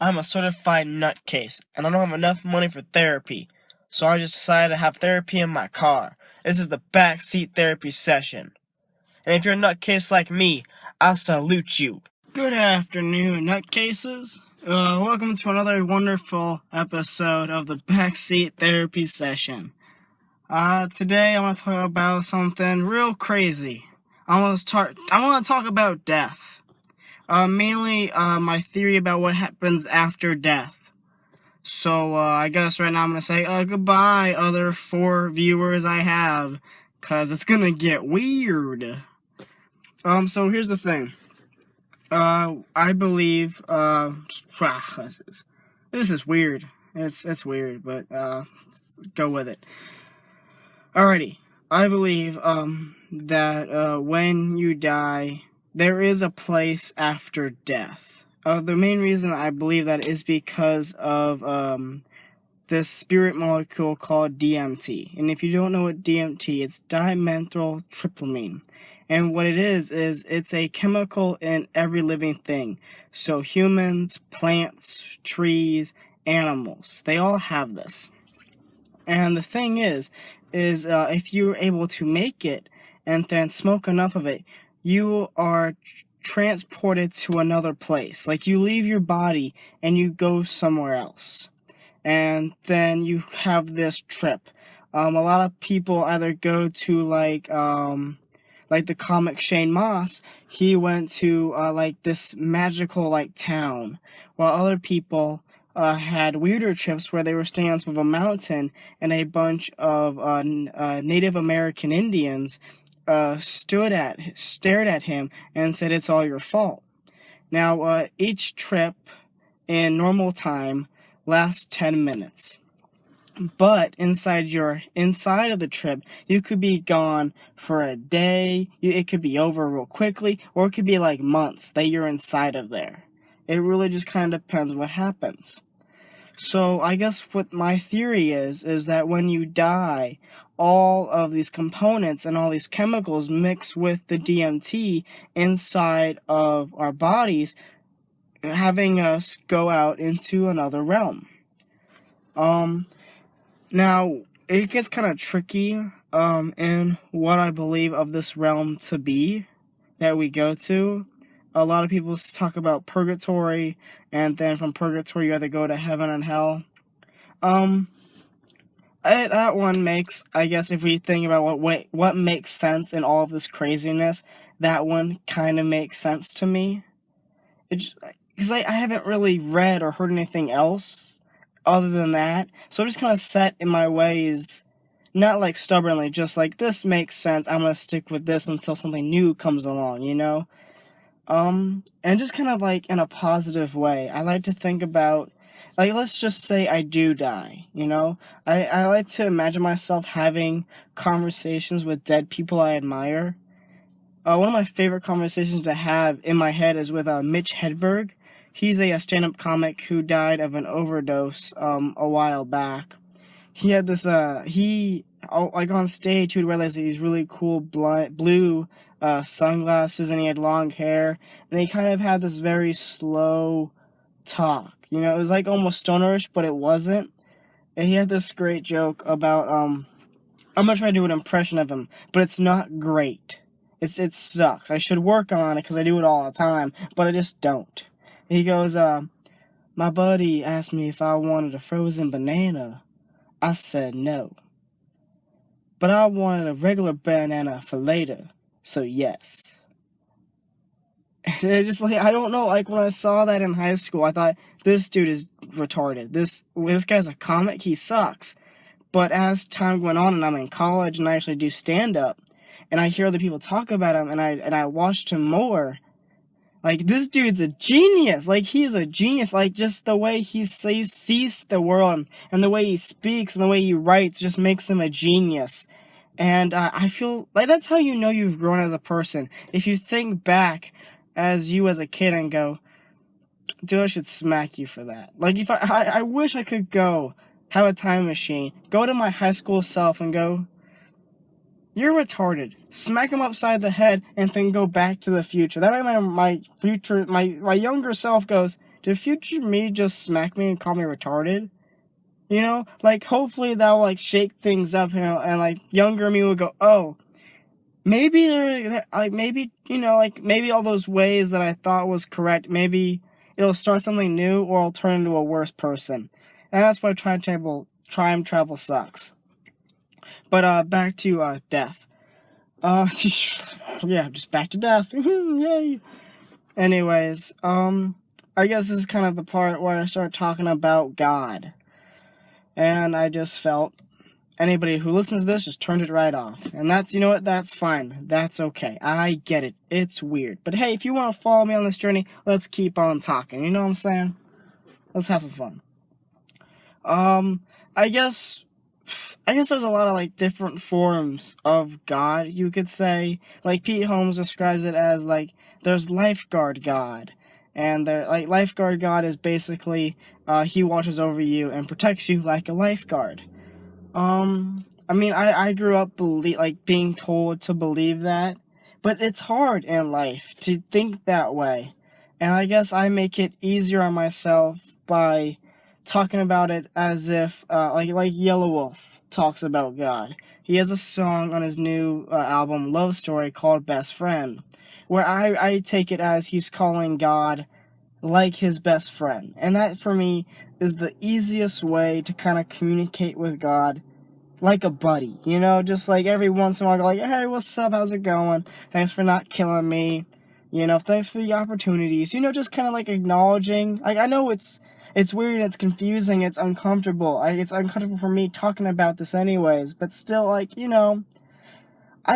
I'm a certified nutcase, and I don't have enough money for therapy, so I just decided to have therapy in my car. This is the backseat therapy session. And if you're a nutcase like me, I salute you. Good afternoon, nutcases. Welcome to another wonderful episode of the Backseat Therapy Session. Today I want to talk about something real crazy. I want to talk about death. Mainly my theory about what happens after death. So I guess right now I'm gonna say goodbye, other 4 viewers I have, cause it's gonna get weird. So here's the thing. I believe, this is weird. It's weird, but, go with it. Alrighty. I believe, that, when you die, there is a place after death. The main reason I believe that is because of, this spirit molecule called DMT. And if you don't know what DMT, it's dimethyltryptamine. And what it is it's a chemical in every living thing. So humans, plants, trees, animals, they all have this. And the thing is if you're able to make it and then smoke enough of it, you are transported to another place. Like you leave your body and you go somewhere else. And then you have this trip. A lot of people either go to like the comic Shane Moss. He went to like this magical like town, while other people had weirder trips where they were staying on top of a mountain and a bunch of Native American Indians stared at him and said, "It's all your fault." Now, each trip in normal time lasts 10 minutes. But inside of the trip, you could be gone for a day, it could be over real quickly, or it could be like months that you're inside of there. It really just kind of depends what happens. So I guess what my theory is that when you die, all of these components and all these chemicals mix with the DMT inside of our bodies, having us go out into another realm. Now, it gets kind of tricky, in what I believe of this realm to be that we go to. A lot of people talk about purgatory, and then from purgatory you either go to heaven and hell. That one makes, I guess, if we think about what makes sense in all of this craziness, that one kind of makes sense to me. Because I haven't really read or heard anything else other than that, so I'm just kind of set in my ways, not like stubbornly, just like, this makes sense, I'm gonna stick with this until something new comes along, you know? And just kind of like in a positive way. I like to think about, like, let's just say I do die, you know? I like to imagine myself having conversations with dead people I admire. One of my favorite conversations to have in my head is with Mitch Hedberg. He's a stand-up comic who died of an overdose a while back. He had this, like on stage, he would wear these really cool blue sunglasses, and he had long hair, and he kind of had this very slow talk. You know, it was like almost stonerish, but it wasn't. And he had this great joke about, I'm gonna try to do an impression of him, but it's not great. It sucks. I should work on it because I do it all the time, but I just don't. He goes, my buddy asked me if I wanted a frozen banana. I said no. But I wanted a regular banana for later, so yes. It's just like, I don't know, like when I saw that in high school, I thought, this dude is retarded. This guy's a comic, he sucks. But as time went on and I'm in college and I actually do stand-up, and I hear other people talk about him, and I watched him more, like, this dude's a genius. Like, he's a genius. Like, just the way he sees the world, and the way he speaks, and the way he writes just makes him a genius. And I feel like that's how you know you've grown as a person. If you think back as you as a kid and go, dude, I should smack you for that. Like, if I wish I could go, have a time machine, go to my high school self and go, you're retarded. Smack him upside the head and then go back to the future. That way my younger self goes, did future me just smack me and call me retarded? You know, like, hopefully that will, like, shake things up, you know, and, like, younger me will go, oh, maybe like, maybe, you know, like, maybe all those ways that I thought was correct, maybe it'll start something new, or I'll turn into a worse person. And that's why time travel sucks. But, back to, death. Yeah, just back to death. Yay. Anyways, I guess this is kind of the part where I start talking about God. And I just felt anybody who listens to this just turned it right off. And that's, you know what, that's fine. That's okay. I get it. It's weird. But hey, if you want to follow me on this journey, let's keep on talking. You know what I'm saying? Let's have some fun. I guess there's a lot of, like, different forms of God, you could say. Like, Pete Holmes describes it as, like, there's lifeguard God. And like, lifeguard God is basically, he watches over you and protects you like a lifeguard. I mean, I grew up being told to believe that, but it's hard in life to think that way. And I guess I make it easier on myself by talking about it as if, like Yellow Wolf talks about God. He has a song on his new album, Love Story, called Best Friend, where I take it as he's calling God like his best friend. And that, for me, is the easiest way to kind of communicate with God, like a buddy, you know, just like every once in a while, like, hey, what's up, how's it going, thanks for not killing me, you know, thanks for the opportunities, you know, just kind of like acknowledging, like, I know it's weird, it's confusing, it's uncomfortable, it's uncomfortable for me talking about this anyways, but still, like, you know,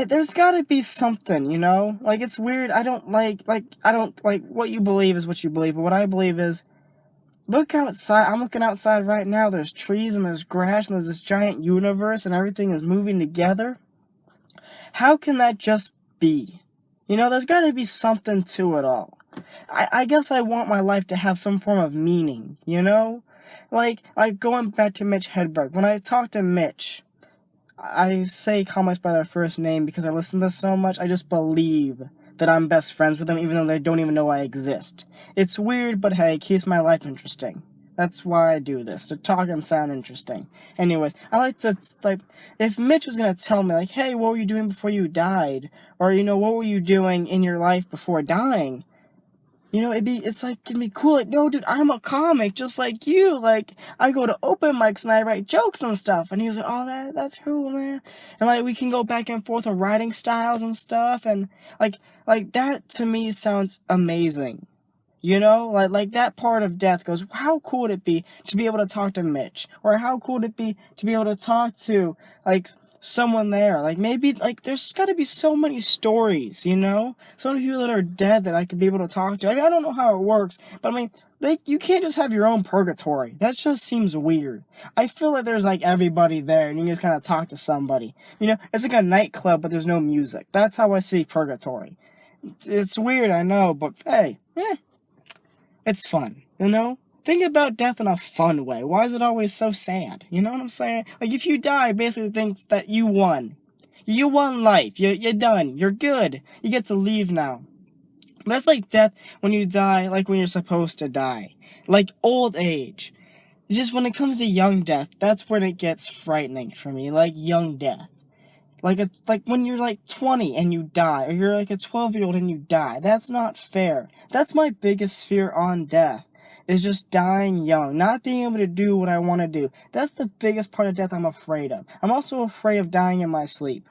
there's gotta be something, you know, like, it's weird, I don't like, what you believe is what you believe, but what I believe is, look outside. I'm looking outside right now. There's trees and there's grass and there's this giant universe and everything is moving together. How can that just be? You know, there's got to be something to it all. I guess I want my life to have some form of meaning, you know? Like going back to Mitch Hedberg. When I talk to Mitch, I say comics by their first name because I listen to this so much. I just believe that I'm best friends with them, even though they don't even know I exist. It's weird, but hey, it keeps my life interesting. That's why I do this, to talk and sound interesting. Anyways, I like to, like, if Mitch was gonna tell me, like, hey, what were you doing before you died? Or, you know, what were you doing in your life before dying? You know, it'd be cool, like, no, dude, I'm a comic, just like you, like, I go to open mics and I write jokes and stuff, and he was like, oh, that's cool, man, and, like, we can go back and forth on writing styles and stuff, and, like, that, to me, sounds amazing, you know, like, that part of death goes, how cool would it be to be able to talk to Mitch, or how cool would it be to be able to talk to, like, someone there, like, maybe, like, there's gotta be so many stories, you know, so many people that are dead that I could be able to talk to. I mean, I don't know how it works, but I mean, you can't just have your own purgatory. That just seems weird. I feel like there's, like, everybody there, and you just kind of talk to somebody, you know, it's like a nightclub, but there's no music. That's how I see purgatory. It's weird, I know, but hey, it's fun, you know? Think about death in a fun way. Why is it always so sad? You know what I'm saying? Like, if you die, basically thinks that you won. You won life. You're done. You're good. You get to leave now. That's like death when you die, like when you're supposed to die. Like old age. Just when it comes to young death, that's when it gets frightening for me. Like young death. Like when you're like 20 and you die, or you're like a 12-year-old and you die. That's not fair. That's my biggest fear on death. Is just dying young, not being able to do what I want to do. That's the biggest part of death I'm afraid of. I'm also afraid of dying in my sleep.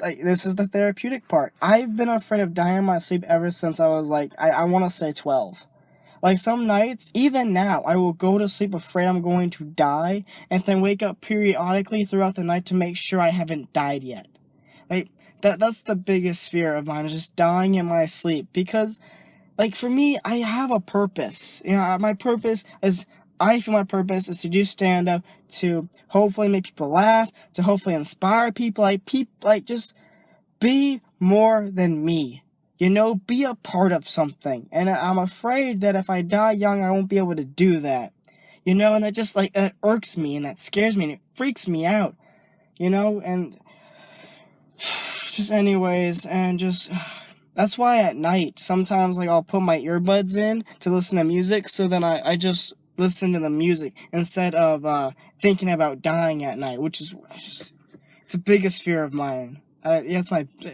Like, this is the therapeutic part. I've been afraid of dying in my sleep ever since I was like, I want to say 12. Like, some nights, even now, I will go to sleep afraid I'm going to die, and then wake up periodically throughout the night to make sure I haven't died yet. Like, that's the biggest fear of mine, is just dying in my sleep, because, like, for me, I have a purpose. You know, I feel my purpose is to do stand-up, to hopefully make people laugh, to hopefully inspire people, just be more than me. You know, be a part of something. And I'm afraid that if I die young, I won't be able to do that. You know, and that just, like, that irks me, and that scares me, and it freaks me out. You know, and just anyways, and just... That's why at night, sometimes like I'll put my earbuds in to listen to music, so then I just listen to the music instead of thinking about dying at night, which is it's the biggest fear of mine. Yeah,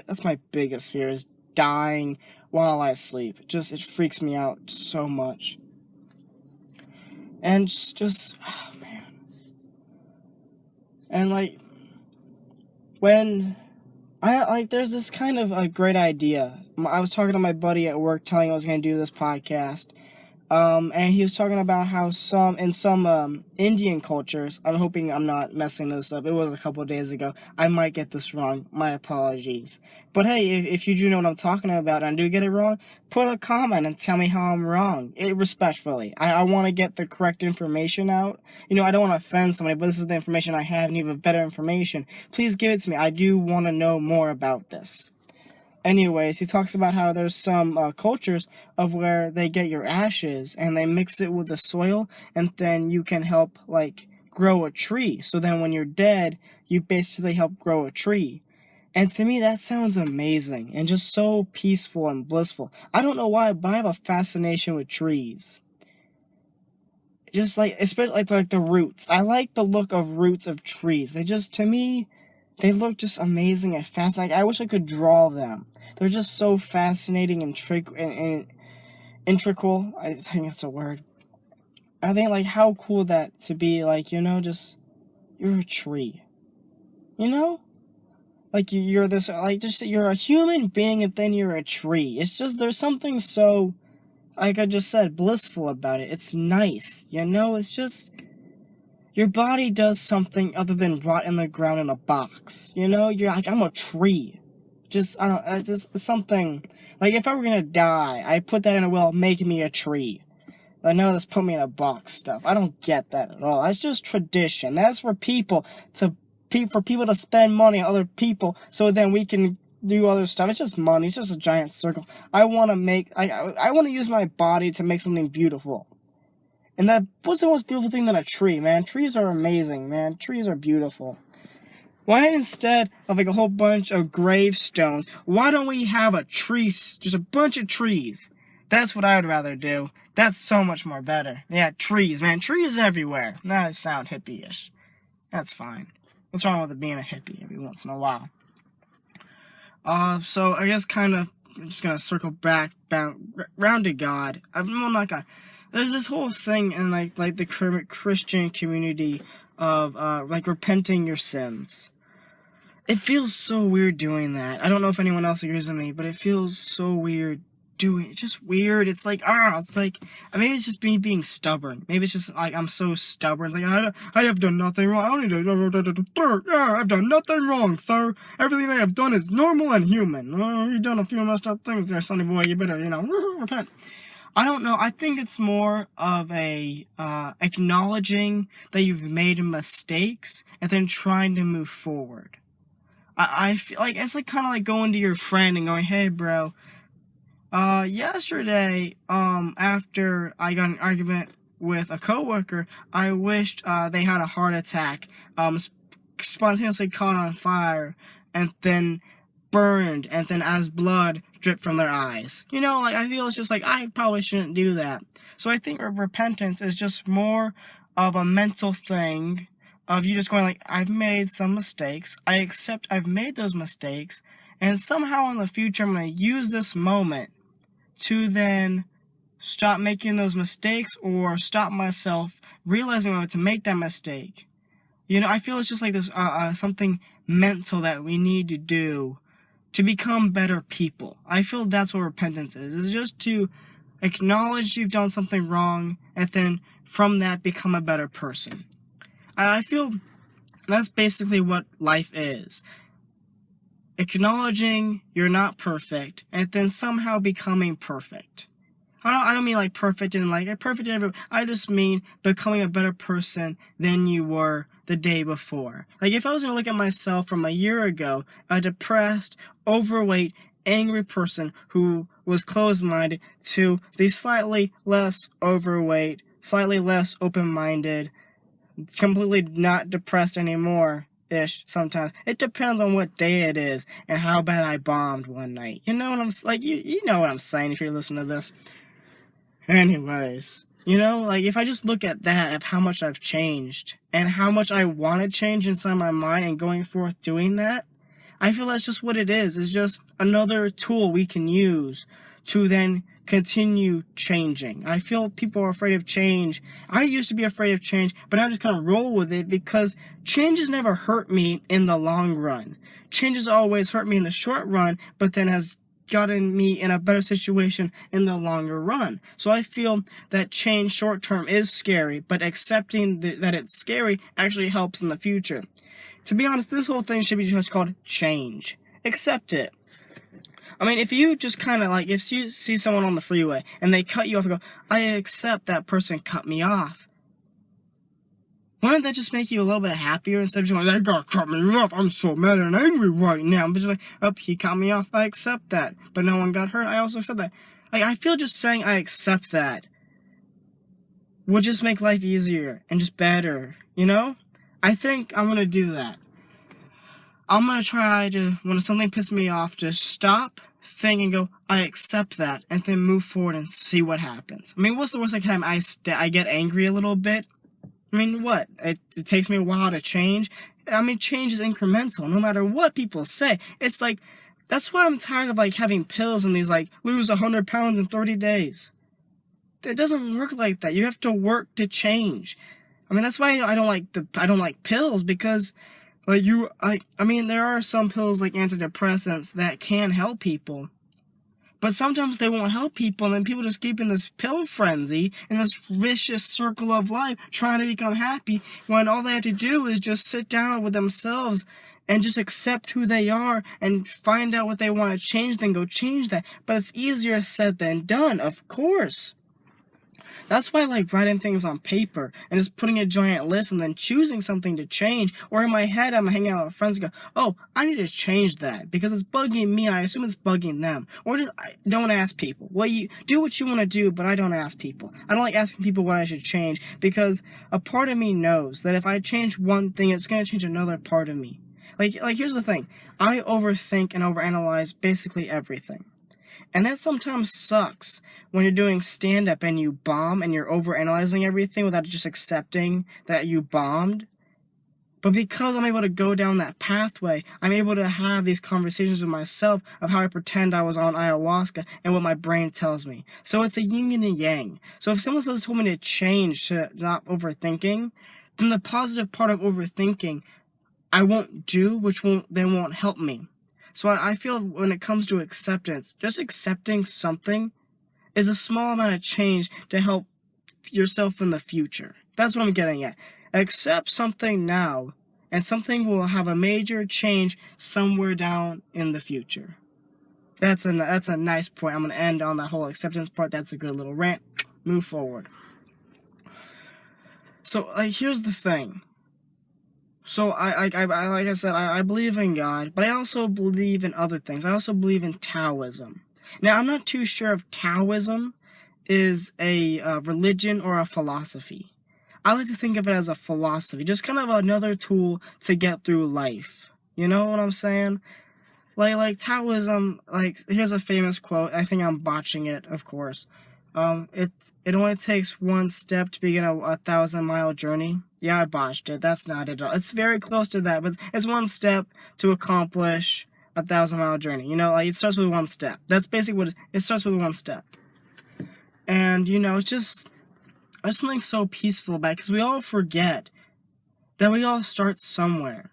that's my biggest fear is dying while I sleep. Just it freaks me out so much. And just oh man. And like when I like there's this kind of a great idea. I was talking to my buddy at work telling him I was going to do this podcast. And he was talking about how in some Indian cultures, I'm hoping I'm not messing this up. It was a couple of days ago. I might get this wrong. My apologies. But hey, if you do know what I'm talking about and I do get it wrong, put a comment and tell me how I'm wrong. Respectfully. I want to get the correct information out. I don't want to offend somebody, but this is the information I have and you have better information. Please give it to me. I do want to know more about this. Anyways, he talks about how there's some cultures of where they get your ashes and they mix it with the soil, and then you can help like grow a tree. So then when you're dead, you basically help grow a tree. And to me, that sounds amazing and just so peaceful and blissful. I don't know why, but I have a fascination with trees. Just like, especially like the roots. I like the look of roots of trees. They just, to me, they look just amazing and fascinating. I wish I could draw them. They're just so fascinating and integral. I think that's a word. I think like how cool that to be like, just you're a tree. Like you're this like just you're a human being and then you're a tree. It's just there's something so like I just said blissful about it. It's nice, it's just your body does something other than rot in the ground in a box. You're like, I'm a tree. Just something. Like, if I were gonna die, I'd put that in a will, make me a tree. I know this put me in a box stuff. I don't get that at all. That's just tradition. That's for people to spend money on other people so then we can do other stuff. It's just money. It's just a giant circle. I want to use my body to make something beautiful. And what's the most beautiful thing than a tree, man? Trees are amazing, man. Trees are beautiful. Why instead of like a whole bunch of gravestones, why don't we have just a bunch of trees? That's what I would rather do. That's so much more better. Yeah, trees, man. Trees everywhere. That sound hippie-ish. That's fine. What's wrong with it being a hippie every once in a while? So I guess I'm just gonna circle back round to God. I'm not gonna. There's this whole thing in like the Christian community of like repenting your sins. It feels so weird doing that. I don't know if anyone else agrees with me, but it feels so weird doing. It's just weird. It's like maybe it's just me being stubborn. Maybe it's just like I'm so stubborn. It's like I have done nothing wrong. I don't need to. I've done nothing wrong, sir. Everything I have done is normal and human. You've done a few messed up things there, sonny boy. You better repent. I don't know. I think it's more of a acknowledging that you've made mistakes and then trying to move forward. I feel like it's like kind of like going to your friend and going, "Hey, bro, yesterday, after I got an argument with a coworker, I wished they had a heart attack, spontaneously caught on fire, and then burned, and then as blood dripped from their eyes. Like I feel it's just like I probably shouldn't do that. So I think repentance is just more of a mental thing of you just going like, I've made some mistakes. I accept I've made those mistakes, and somehow in the future I'm going to use this moment to then stop making those mistakes or stop myself realizing to make that mistake. I feel it's just like this something mental that we need to do to become better people. I feel that's what repentance is. It's just to acknowledge you've done something wrong and then from that become a better person. I feel that's basically what life is. Acknowledging you're not perfect and then somehow becoming perfect. I don't mean like perfect and like perfect everywhere. I just mean becoming a better person than you were the day before. Like if I was going to look at myself from a year ago, a depressed, overweight, angry person who was closed-minded to the slightly less overweight, slightly less open-minded, completely not depressed anymore, ish sometimes. It depends on what day it is and how bad I bombed one night. You know what I'm like? You know what I'm saying if you're listening to this. Anyways, you know, like if I just look at that of how much I've changed and how much I want to change inside my mind and going forth doing that, I feel that's just what it is. It's just another tool we can use to then continue changing. I feel people are afraid of change. I used to be afraid of change, but I just kind of roll with it because change has never hurt me in the long run. Change has always hurt me in the short run, but then has gotten me in a better situation in the longer run. So I feel that change short term is scary, but accepting that it's scary actually helps in the future. To be honest, this whole thing should be just called change. Accept it. I mean, if you just kind of like, if you see someone on the freeway and they cut you off and go, I accept that person cut me off. Wouldn't that just make you a little bit happier instead of just like, that guy cut me off, I'm so mad and angry right now. I'm just like, oh, he cut me off, I accept that. But no one got hurt, I also accept that. Like, I feel just saying I accept that would just make life easier and just better, you know? I think I'm going to do that. I'm going to try to, when something pisses me off, just stop, think, and go, I accept that, and then move forward and see what happens. I mean, what's the worst that can happen? I get angry a little bit. I mean, what? It takes me a while to change. I mean, change is incremental, no matter what people say. It's like, that's why I'm tired of, like, having pills and these, like, lose 100 pounds in 30 days. It doesn't work like that. You have to work to change. I mean, that's why I don't like pills, because like I mean, there are some pills like antidepressants that can help people, but sometimes they won't help people, and then people just keep in this pill frenzy, in this vicious circle of life, trying to become happy, when all they have to do is just sit down with themselves and just accept who they are and find out what they want to change, then go change that. But it's easier said than done, of course. That's why I like writing things on paper and just putting a giant list and then choosing something to change. Or in my head, I'm hanging out with friends and go, oh, I need to change that because it's bugging me and I assume it's bugging them. Or just don't ask people. Well, you do what you want to do, but I don't ask people. I don't like asking people what I should change because a part of me knows that if I change one thing, it's going to change another part of me. Like here's the thing. I overthink and overanalyze basically everything. And that sometimes sucks when you're doing stand-up and you bomb and you're overanalyzing everything without just accepting that you bombed. But because I'm able to go down that pathway, I'm able to have these conversations with myself of how I pretend I was on ayahuasca and what my brain tells me. So it's a yin and a yang. So if someone says told me to change to not overthinking, then the positive part of overthinking I won't do, which won't help me. So I feel when it comes to acceptance, just accepting something is a small amount of change to help yourself in the future. That's what I'm getting at. Accept something now, and something will have a major change somewhere down in the future. That's a nice point. I'm going to end on that whole acceptance part. That's a good little rant. Move forward. So, here's the thing. So, like I said, I believe in God, but I also believe in other things. I also believe in Taoism. Now, I'm not too sure if Taoism is a religion or a philosophy. I like to think of it as a philosophy, just kind of another tool to get through life. You know what I'm saying? Like Taoism, here's a famous quote. I think I'm botching it, of course. It only takes one step to begin a 1,000-mile journey. Yeah, I botched it. That's not it at all. It's very close to that, but it's one step to accomplish a 1,000-mile journey. You know, it starts with one step. That's basically what it starts with one step. And, you know, it's just there's something so peaceful about it, because we all forget that we all start somewhere.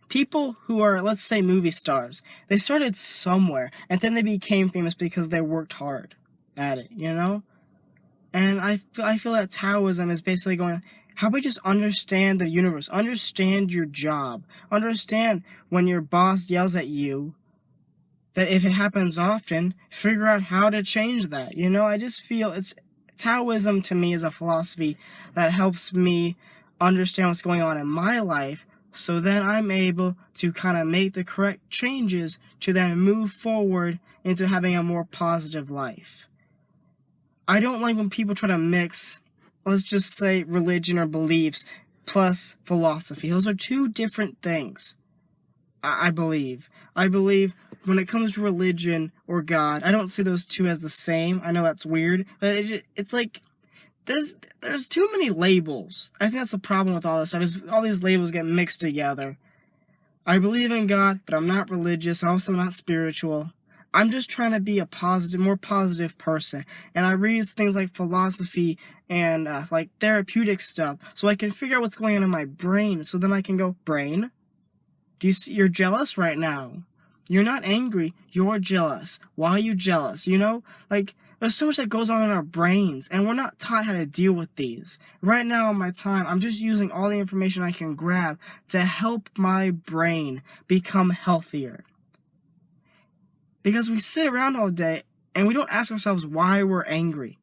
People who are, let's say, movie stars, they started somewhere, and then they became famous because they worked hard at it, you know? And I feel that Taoism is basically going, how about we just understand the universe, understand your job, understand when your boss yells at you, that if it happens often, figure out how to change that, you know? I just feel Taoism to me is a philosophy that helps me understand what's going on in my life, so then I'm able to kind of make the correct changes to then move forward into having a more positive life. I don't like when people try to mix, let's just say, religion or beliefs plus philosophy. Those are two different things. I believe. I believe when it comes to religion or God, I don't see those two as the same. I know that's weird, but it's like there's too many labels. I think that's the problem with all this stuff. Is all these labels get mixed together. I believe in God, but I'm not religious. I'm also not spiritual. I'm just trying to be a more positive person. And I read things like philosophy and like therapeutic stuff, so I can figure out what's going on in my brain. So then I can go, brain, do you see, you're jealous right now. You're not angry, you're jealous. Why are you jealous? You know? Like, there's so much that goes on in our brains, and we're not taught how to deal with these. Right now in my time, I'm just using all the information I can grab to help my brain become healthier. Because we sit around all day, and we don't ask ourselves why we're angry.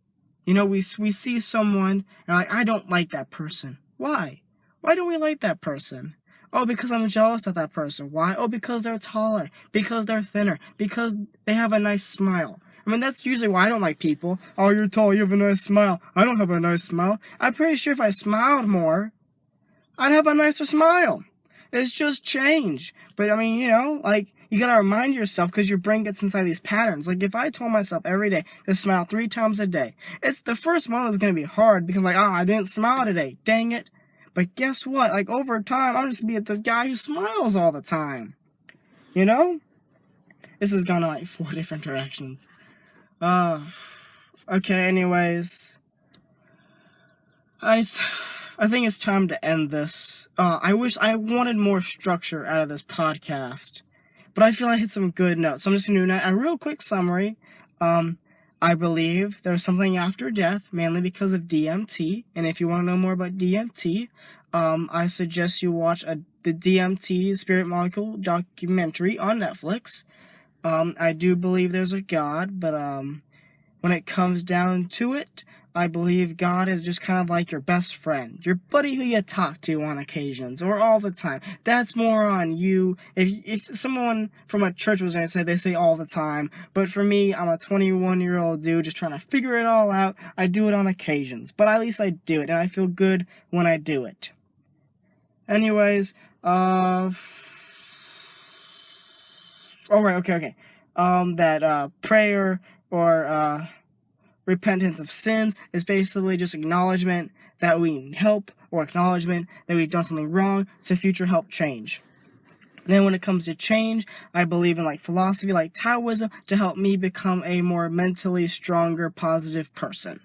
You know, we see someone, and like, I don't like that person. Why? Why don't we like that person? Oh, because I'm jealous of that person. Why? Oh, because they're taller, because they're thinner, because they have a nice smile. I mean, that's usually why I don't like people. Oh, you're tall, you have a nice smile. I don't have a nice smile. I'm pretty sure if I smiled more, I'd have a nicer smile. It's just change. But, I mean, you know, like, you gotta remind yourself because your brain gets inside these patterns. Like, if I told myself every day to smile 3 times a day, it's the first month is gonna be hard because, like, I didn't smile today. Dang it. But guess what? Like, over time, I'm just gonna be this guy who smiles all the time. You know? This has gone in, like, 4 different directions. Okay, anyways. I think it's time to end this. I wish I wanted more structure out of this podcast. But I feel I hit some good notes. So I'm just going to do a real quick summary. I believe there's something after death, mainly because of DMT. And if you want to know more about DMT, I suggest you watch the DMT Spirit Molecule documentary on Netflix. I do believe there's a God, but when it comes down to it, I believe God is just kind of like your best friend, your buddy who you talk to on occasions or all the time. That's more on you. If someone from a church was going to say, they say all the time. But for me, I'm a 21-year-old dude just trying to figure it all out. I do it on occasions, but at least I do it, and I feel good when I do it. Anyways, okay. That prayer or repentance of sins is basically just acknowledgement that we need help or acknowledgement that we've done something wrong to future help change. Then when it comes to change, I believe in like philosophy like Taoism to help me become a more mentally stronger, positive person.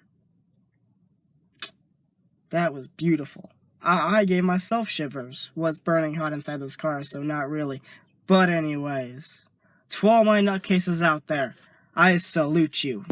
That was beautiful. I gave myself shivers. What's burning hot inside those cars, so not really. But anyways, to all my nutcases out there, I salute you.